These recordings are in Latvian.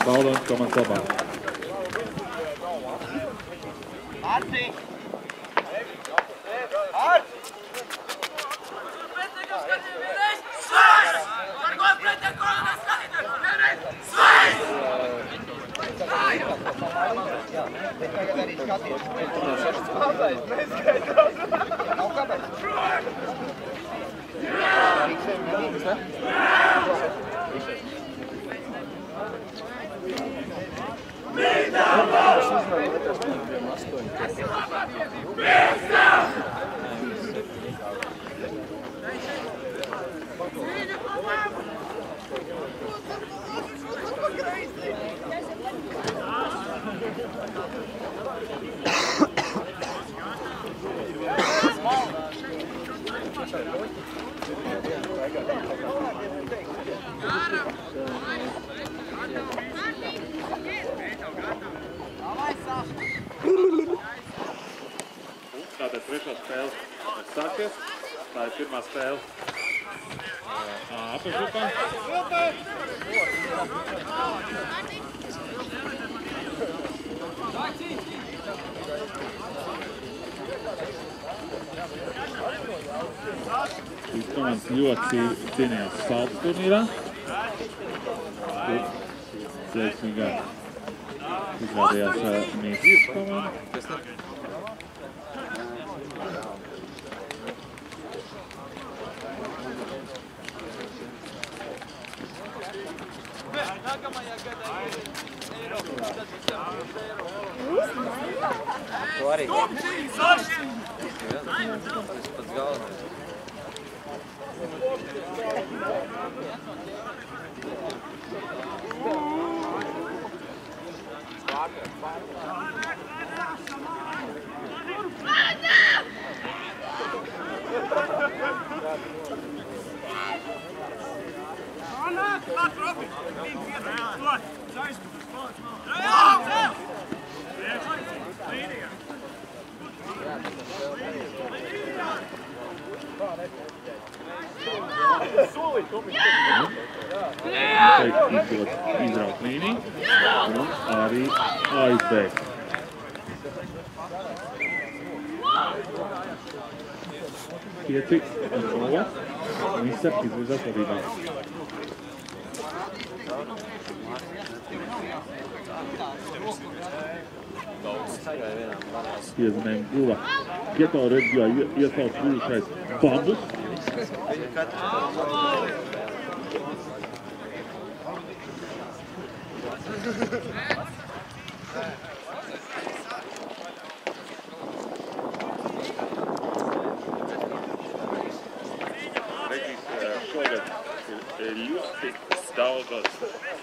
Baudoņas komandas labāk. Tātad trešā spēle sāksies. Tā ir pirmā spēle apakšgrupā. Šīs komandas ļoti cīnījās saltas turnīrā. Veiksmīgāk izrādījās Mīsīs komanda. To arī. Tas pats galvenais. Izraut līniju un arī aizbēgt. Pieci un sola. Visa izvirzās vadībā. Piezīmējumi guva. Kieto reģijā iesauc bijušais Bambus. Reģis šogad ir ļoti daudzos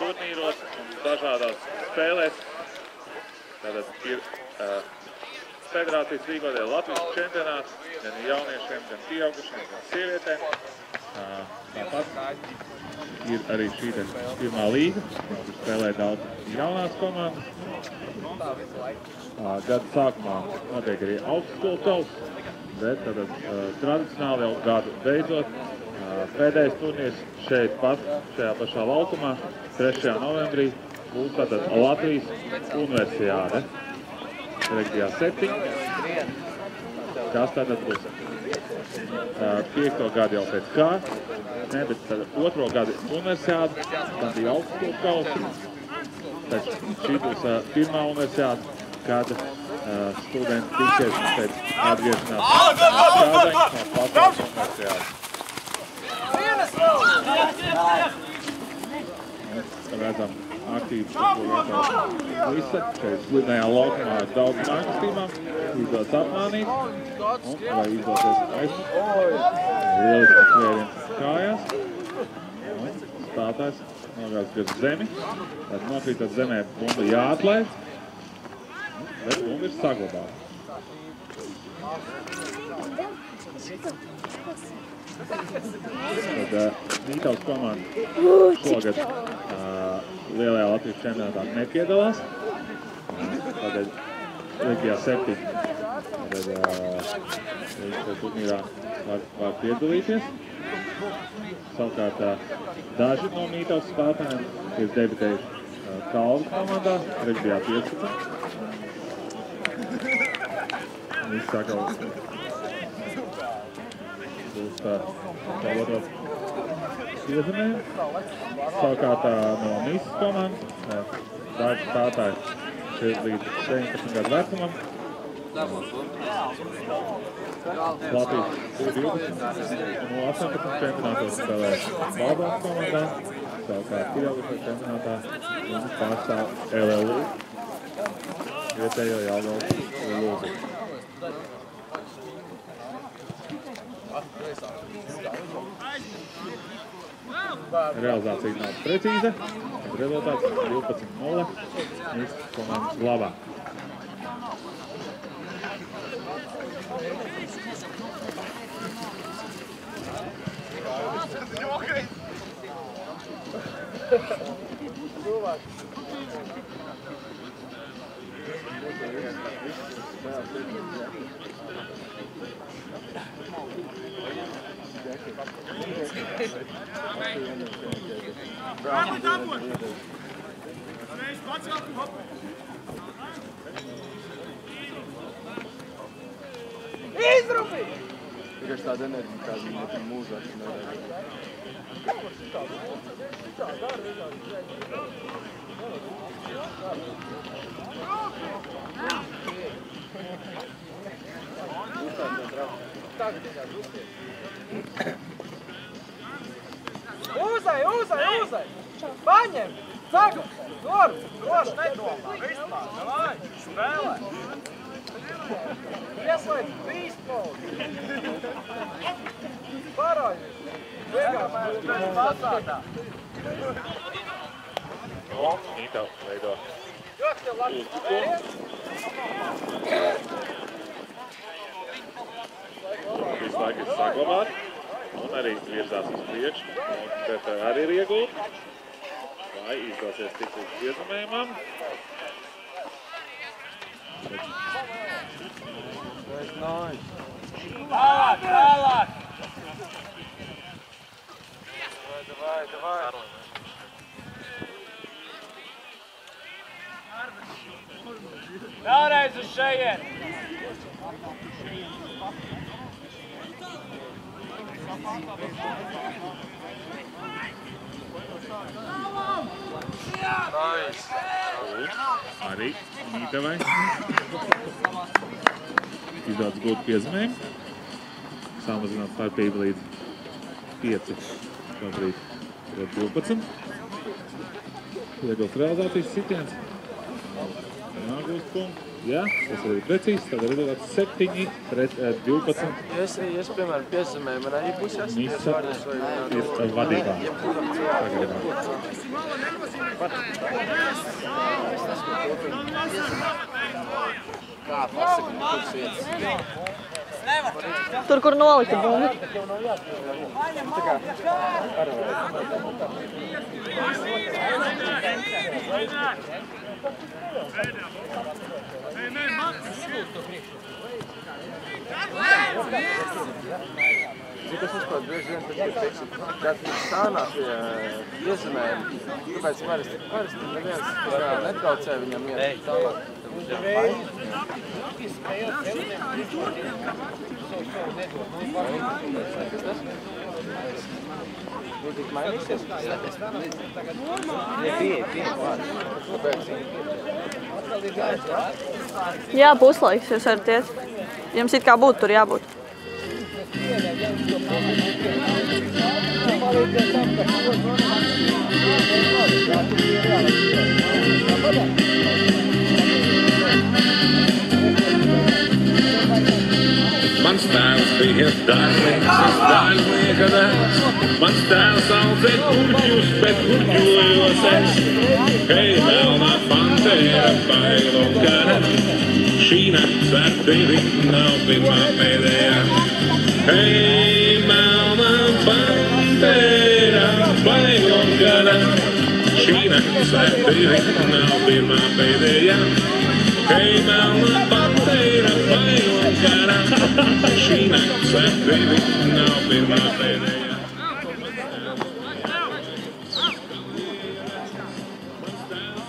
turnīros un dažādās spēlēs. Tātad ir federācijas rīkotie Latvijas čempionāts gan jauniešiem, gan pieaugušiem, gan sievietēm. Tāpat ir arī šī pirmā līga, kur spēlē daudz jaunās komandas. Gada sākumā notiek arī augstskolu kauss, bet tātad tradicionāli jau gadu beidzot pēdējais turnīrs šeit pat, šajā pašā laukumā, 3. novembrī, būs tātad Latvijas universiāde. Reģijā 7. Kas tātad būs? 5. gadu jau pēc kā, ne, bet tad 2. gadu universiāde, tad bija augstskolu kausi. Tad šī būs pirmā universiāde, kad studenti tiksies pēc atgriešanās Šādaņas no Pasaules universiādes. Redzam aktīvi, ko ietās visa. Šeit slidnējā laukumā daudz mājastīmām. Izdodas apmānīt. Un vai izdoties aizmest. Lieliski svēriens kājās. Un stātājs nogāds uz zemi. Tad nokrītot zemē bumba jāatlaid. Bet bumba ir saglabāta. Tad Mītavas komanda šogad lielajā Latvijas čempionātā nepiedalās. Tādēļ Reģijā 7. Tādēļ turnīrā var piedalīties. Savukārt daži no Mītavas spēlētājiem ir debitējuši Kalvis komandā, trešajā 15. Viss sakal būs otro piezemējumu. Savukārt no Mīsas komandas, daži spēlētāji līdz 19 gadu vecumam. Latvijas 12 un 18 čempionātos spēlē Valdonas komandā. Savukārt Pieaugušo čempionātā mums pārstāv LLU, vietējo Jelgavas Lūzi. Realizācija nav precīza, bet rezultāts 12-0 Mīsas komandas glabā. Izrupi! Tikai tāda enerģija, kā viņa ir mūžā, kas nevarēja. Uzai! Paņem! Saka! Dor! Nedomā! Vispār! Davai! Spēlē! Ieslēdz bīstpoli! Parādi! Vienkārši pasātā! Nītau veido. Ļoti tev labi spēlē! Visu laiku ir saglabāt un arī virzās uz priekšu, bet arī ir iegūt. Vai izdosies tikt līdz piezemējumam. Tālāk! Davai! Vēlreiz uz šejien! Arī Nītavai. Izdodas gūt piezemējumu. Samazināt starpību līdz 5, šobrīd 12. Iegūst realizācijas sitiens. Jāgūst punktu. Jā, tas arī ir precīzs. Tad arī ir 7, 12. Ja es, piemēram, piezemēju, man arī būs jāsaka, Mīsa ir vadībā. Kā pasaka, kuras vietas? Tur, kur nolika bumbu. Tas vispār bieži vien, kad stānā pie piezemējuma, tāpēc parasti neviens netraucē viņam iet tālāk. Tik mainīsies? Jā, puslaiks, jūs varat iet. Jums it kā būtu tur jābūt. Mans tēvs bija dārnieks, es dārnieka dēls. Mans tēvs audzē kurķus, bet kurķojos es. Hei, melnā pantēra, bailu gara. Šī nakts ar tevi nav pirmā pēdējā. Hei, melnā pantēra, bailu gara. Šī nakts ar tevi nav pirmā pēdējā. Hei, melnā pantēra, bailu gara. Šī nakts ar tevi nav pirmā pēdējā. Mans tēvs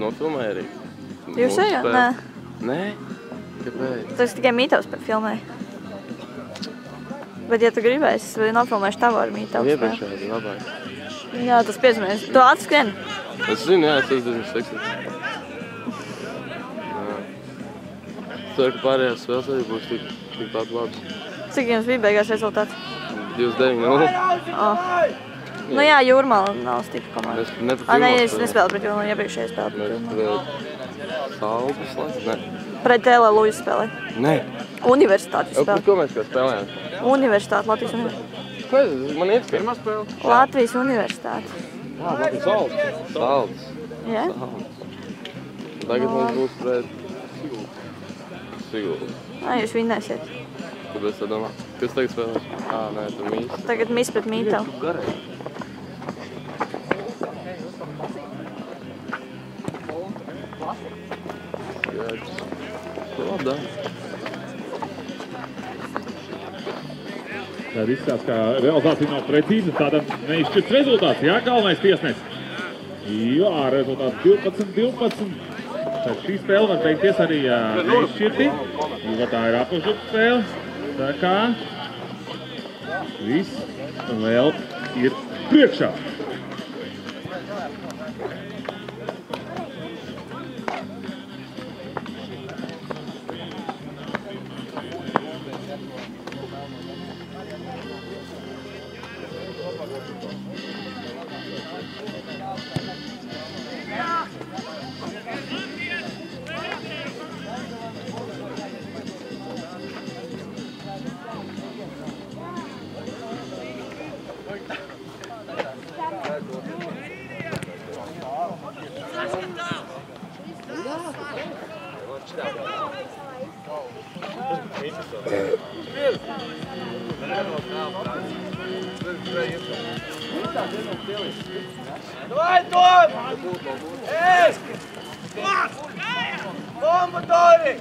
Nofilmēji arī? Jūs ejat? Nē. Nē? Kāpēc? Tas tikai mītavs par filmēju. Bet, ja tu gribēsi, es nofilmēšu tavu ar mītavu spēli. Iepriekšēji, labāk. Jā, tas 5 minūtes. Tu ātri skrieni? Es zinu, jā, es esmu seksīgs. Ceru, ka pārējās spēles arī būs tikpat labs. Cik jums bija beigās rezultāts? 29-0. Nu jā, Jūrmala nav stipra komanda. Ne pret Jūrmalu. Nē, es nespēlēju pret Jūrmalu, iepriekšēji spēlēju pret Jūrmalu. Pret Salbas, ne? Pret Lujas spēlēju. Nē. Universitātes Pret spēlēju. ko mēs kā spēlējām? Universitāte, Latvijas universitāte. Ko es? Man iet pirmā spēle? Latvijas universitāte. Salds. Jā? Tagad mums būs pret Siguldu. Jūs vinnēsiet. Kāpēc tā domā? Kas tagad spēlēs? Nē, tu mīs. Tagad mis pret mītavu. Garai. Labdā. Tad izskatās, ka realizācija nav precīza, tādam neizšķirts rezultāts. Jā, galvenais tiesnesis. Jā, rezultāts 12-12. Tad šī spēle var beigties arī neizšķirti, jo tā ir apašup spēle. Tā kā viss vēl ir priekšā. Давай, Том! Эй! Том, Мотори!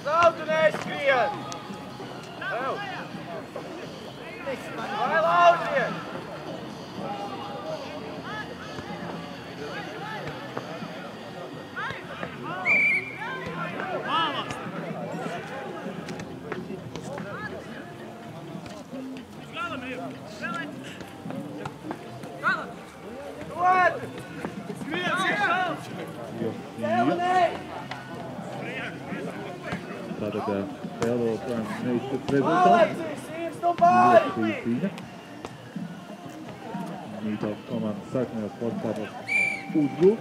Zeltu neskrien! Vai, Lauri! Tātad spēle joprojām neizskats rezultāts. Ļoti cīņa. Mītals komandas sāknējos sportkāpos uzbruk.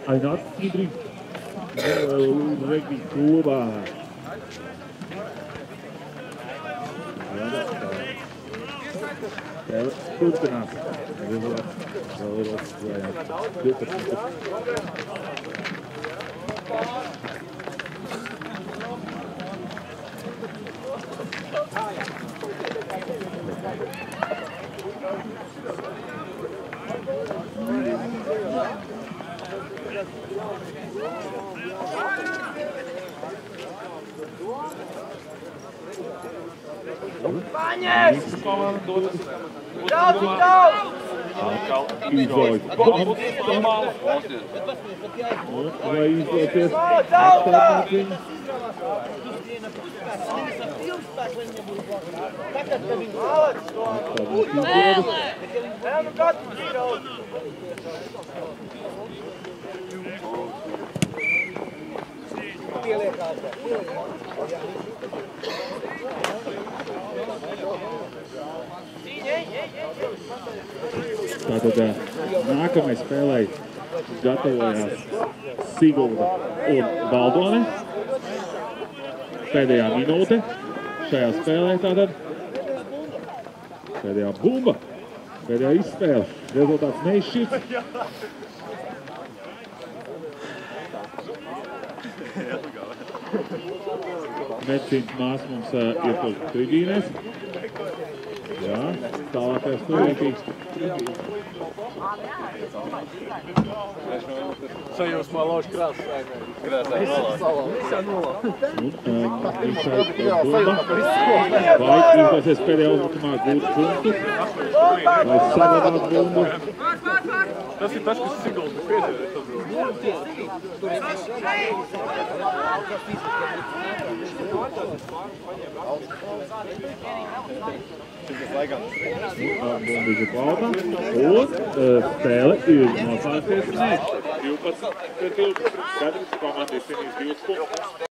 Aināts Idris. Regbi klubā. Spēle turpinās. Vēl ir atspējās 12. Paņēs! Komanda dodas. Daudz, daudz! Izdodas. Vai izdoties atstāt viņu? Tātad nākamais spēlei gatavojās Sigulda un Baldone. Pēdējā minūte šajā spēlē tātad. Pēdējā bumba, pēdējā izspēle. Rezultāts neizšķirts. Medicīnas mās mums ietilp tribīnēs. Jā, tālākais turītīs. Sajūsmā lauž krāsas. Krāsā nolauž. Vai izdosies pēdējā uzbrukumā gūt punktus? Vai savādāk bumbu? Tas ir tas, kas Sigulda piedēļ. Bumbu izklāta. Un spēle ir noslēgties. 12 pret 12. Katrs komanda izcīnījis 2 punktus.